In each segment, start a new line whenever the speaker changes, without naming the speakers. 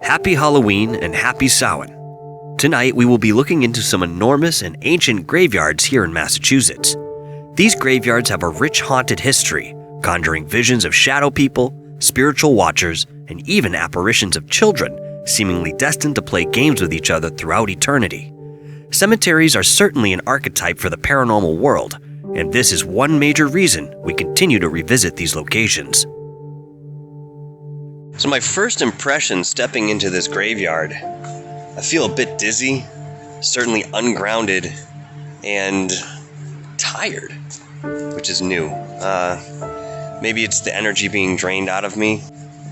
Happy Halloween and happy Samhain. Tonight we will be looking into some enormous and ancient graveyards here in Massachusetts. These graveyards have a rich haunted history, conjuring visions of shadow people, spiritual watchers, and even apparitions of children, seemingly destined to play games with each other throughout eternity. Cemeteries are certainly an archetype for the paranormal world, and this is one major reason we continue to revisit these locations. So my first impression stepping into this graveyard, I feel a bit dizzy, certainly ungrounded, and tired, which is new. Maybe it's the energy being drained out of me.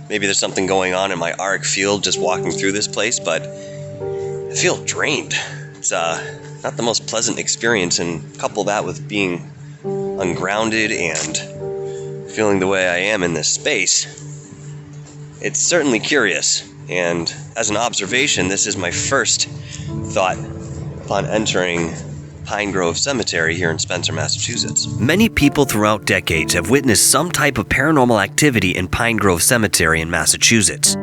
Maybe there's something going on in my auric field just walking through this place, but I feel drained. It's not the most pleasant experience, and couple that with being ungrounded and feeling the way I am in this space, it's certainly curious. And as an observation, this is my first thought upon entering Pine Grove Cemetery here in Spencer, Massachusetts. Many people throughout decades have witnessed some type of paranormal activity in Pine Grove Cemetery in Massachusetts.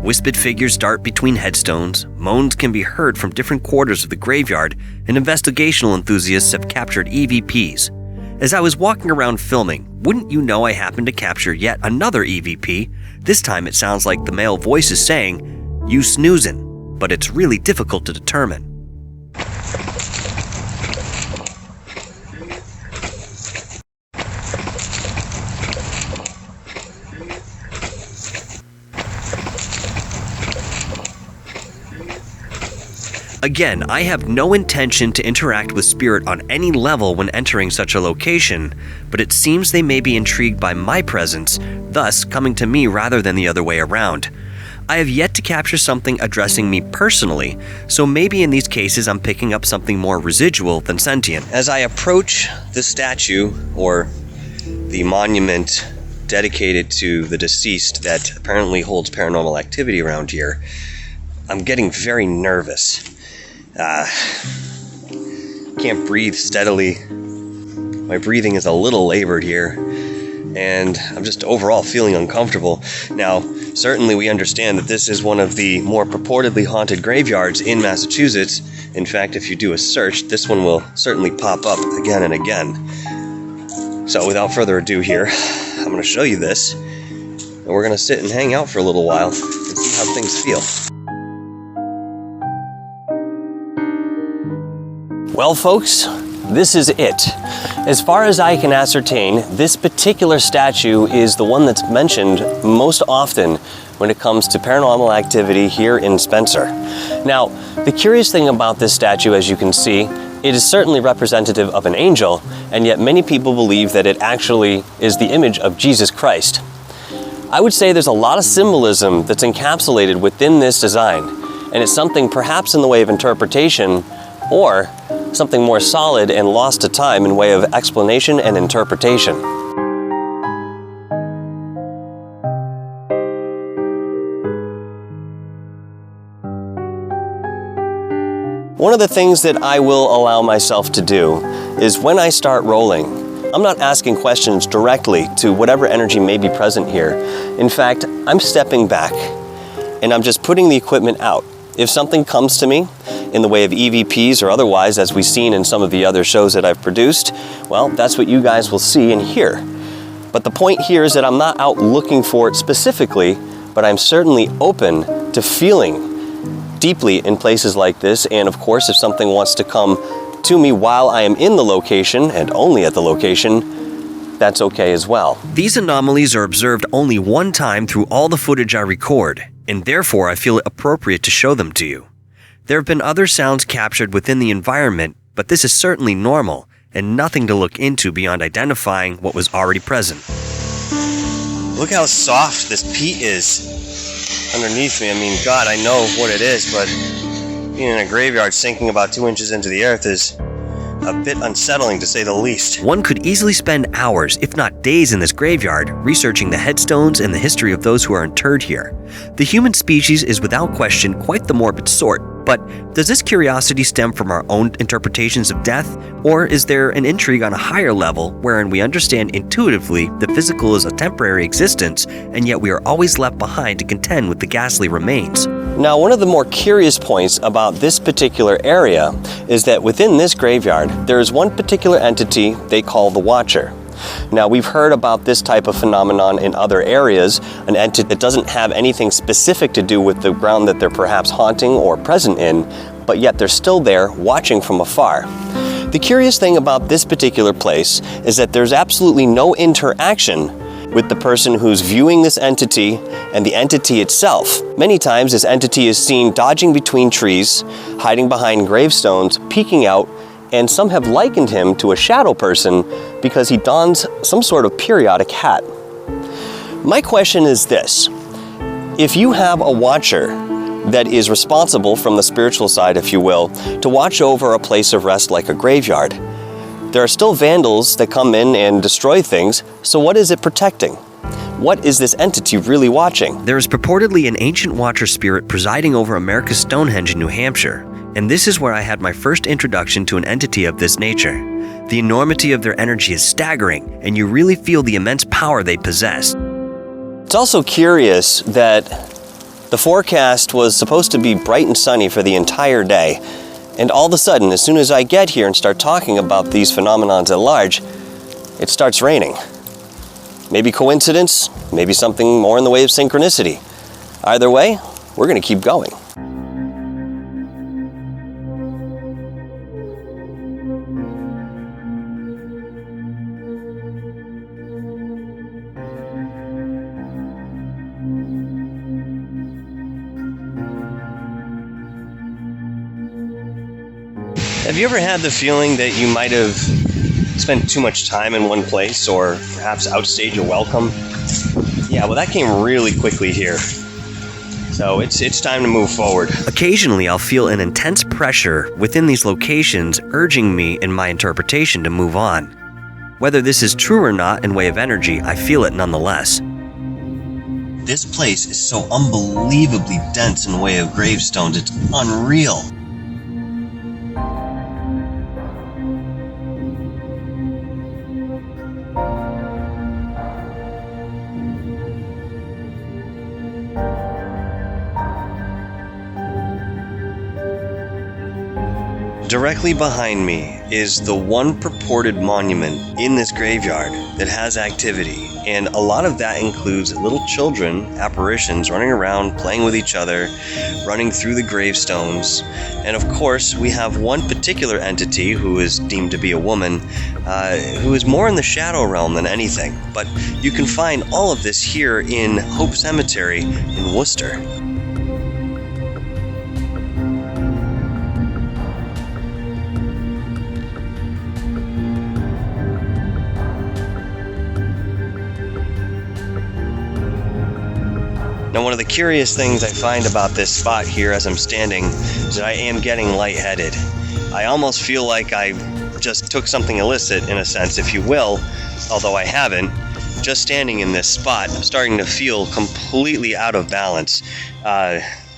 Whispered figures dart between headstones, moans can be heard from different quarters of the graveyard, and investigational enthusiasts have captured EVPs. As I was walking around filming, wouldn't you know I happened to capture yet another EVP? This time it sounds like the male voice is saying, "You snoozin'," but it's really difficult to determine. Again, I have no intention to interact with spirit on any level when entering such a location, but it seems they may be intrigued by my presence, thus coming to me rather than the other way around. I have yet to capture something addressing me personally, so maybe in these cases I'm picking up something more residual than sentient. As I approach the statue, or the monument dedicated to the deceased that apparently holds paranormal activity around here, I'm getting very nervous. Can't breathe steadily. My breathing is a little labored here, and I'm just overall feeling uncomfortable. Now, certainly we understand that this is one of the more purportedly haunted graveyards in Massachusetts. In fact, if you do a search, this one will certainly pop up again and again. So without further ado here, I'm going to show you this, and we're going to sit and hang out for a little while and see how things feel. Well, folks, this is it. As far as I can ascertain, this particular statue is the one that's mentioned most often when it comes to paranormal activity here in Spencer. Now, the curious thing about this statue, as you can see, it is certainly representative of an angel, and yet many people believe that it actually is the image of Jesus Christ. I would say there's a lot of symbolism that's encapsulated within this design, and it's something perhaps in the way of interpretation, or something more solid and lost to time in way of explanation and interpretation. One of the things that I will allow myself to do is when I start rolling, I'm not asking questions directly to whatever energy may be present here. In fact, I'm stepping back and I'm just putting the equipment out. If something comes to me in the way of EVPs or otherwise, as we've seen in some of the other shows that I've produced, well, that's what you guys will see and hear. But the point here is that I'm not out looking for it specifically, but I'm certainly open to feeling deeply in places like this. And of course, if something wants to come to me while I am in the location, and only at the location, that's okay as well. These anomalies are observed only one time through all the footage I record, and therefore I feel it appropriate to show them to you. There have been other sounds captured within the environment, but this is certainly normal and nothing to look into beyond identifying what was already present. Look how soft this peat is underneath me. I mean, God, I know what it is, but being in a graveyard sinking about 2 inches into the earth is a bit unsettling, to say the least. One could easily spend hours, if not days, in this graveyard, researching the headstones and the history of those who are interred here. The human species is without question quite the morbid sort, but does this curiosity stem from our own interpretations of death, or is there an intrigue on a higher level wherein we understand intuitively the physical is a temporary existence, and yet we are always left behind to contend with the ghastly remains? Now, one of the more curious points about this particular area is that within this graveyard, there is one particular entity they call the Watcher. Now, we've heard about this type of phenomenon in other areas, an entity that doesn't have anything specific to do with the ground that they're perhaps haunting or present in, but yet they're still there watching from afar. The curious thing about this particular place is that there's absolutely no interaction with the person who's viewing this entity and the entity itself. Many times this entity is seen dodging between trees, hiding behind gravestones, peeking out, and some have likened him to a shadow person because he dons some sort of periodic hat. My question is this: if you have a watcher that is responsible from the spiritual side, if you will, to watch over a place of rest like a graveyard, there are still vandals that come in and destroy things, so what is it protecting? What is this entity really watching?
There is purportedly an ancient watcher spirit presiding over America's Stonehenge in New Hampshire, and this is where I had my first introduction to an entity of this nature. The enormity of their energy is staggering, and you really feel the immense power they possess.
It's also curious that the forecast was supposed to be bright and sunny for the entire day, and all of a sudden, as soon as I get here and start talking about these phenomenons at large, it starts raining. Maybe coincidence, maybe something more in the way of synchronicity. Either way, we're going to keep going. Have you ever had the feeling that you might have spent too much time in one place or perhaps outstayed your welcome? Yeah, well, that came really quickly here. So it's time to move forward.
Occasionally, I'll feel an intense pressure within these locations urging me in my interpretation to move on. Whether this is true or not in way of energy, I feel it nonetheless.
This place is so unbelievably dense in way of gravestones, it's unreal. Directly behind me is the one purported monument in this graveyard that has activity, and a lot of that includes little children, apparitions running around, playing with each other, running through the gravestones, and of course we have one particular entity who is deemed to be a woman, who is more in the shadow realm than anything, but you can find all of this here in Hope Cemetery in Worcester. Now, one of the curious things I find about this spot here as I'm standing is that I am getting lightheaded. I almost feel like I just took something illicit, in a sense, if you will, although I haven't. Just standing in this spot, I'm starting to feel completely out of balance,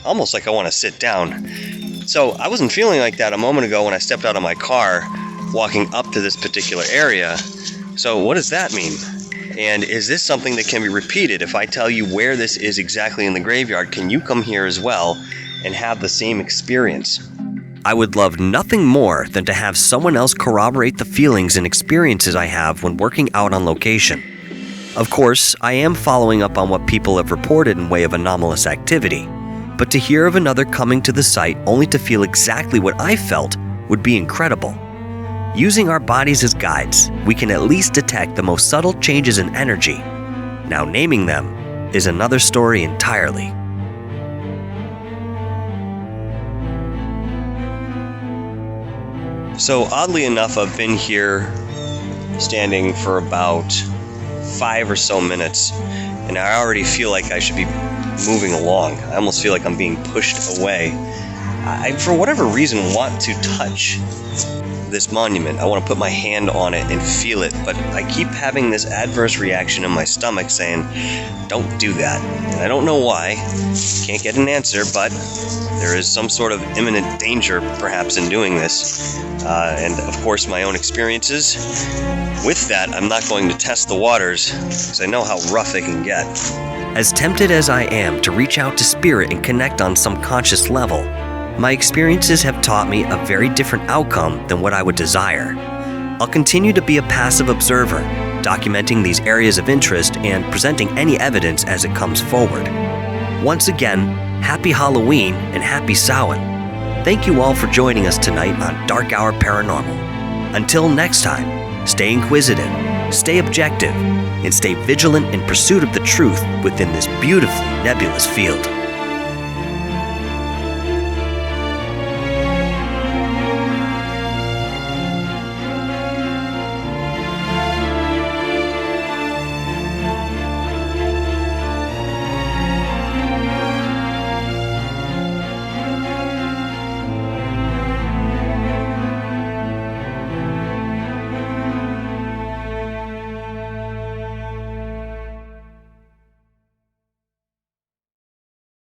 almost like I want to sit down. So I wasn't feeling like that a moment ago when I stepped out of my car, walking up to this particular area. So what does that mean? And is this something that can be repeated? If I tell you where this is exactly in the graveyard, can you come here as well and have the same experience?
I would love nothing more than to have someone else corroborate the feelings and experiences I have when working out on location. Of course, I am following up on what people have reported in way of anomalous activity, but to hear of another coming to the site only to feel exactly what I felt would be incredible. Using our bodies as guides, we can at least detect the most subtle changes in energy. Now, naming them is another story entirely.
So, oddly enough, I've been here standing for about 5 or so minutes, and I already feel like I should be moving along. I almost feel like I'm being pushed away. I, for whatever reason, want to touch this monument. I want to put my hand on it and feel it, but I keep having this adverse reaction in my stomach saying, don't do that. And I don't know why. Can't get an answer, but there is some sort of imminent danger perhaps in doing this. And of course my own experiences. With that, I'm not going to test the waters because I know how rough they can get.
As tempted as I am to reach out to spirit and connect on some conscious level, my experiences have taught me a very different outcome than what I would desire. I'll continue to be a passive observer, documenting these areas of interest and presenting any evidence as it comes forward. Once again, happy Halloween and happy Samhain. Thank you all for joining us tonight on Dark Hour Paranormal. Until next time, stay inquisitive, stay objective, and stay vigilant in pursuit of the truth within this beautifully nebulous field.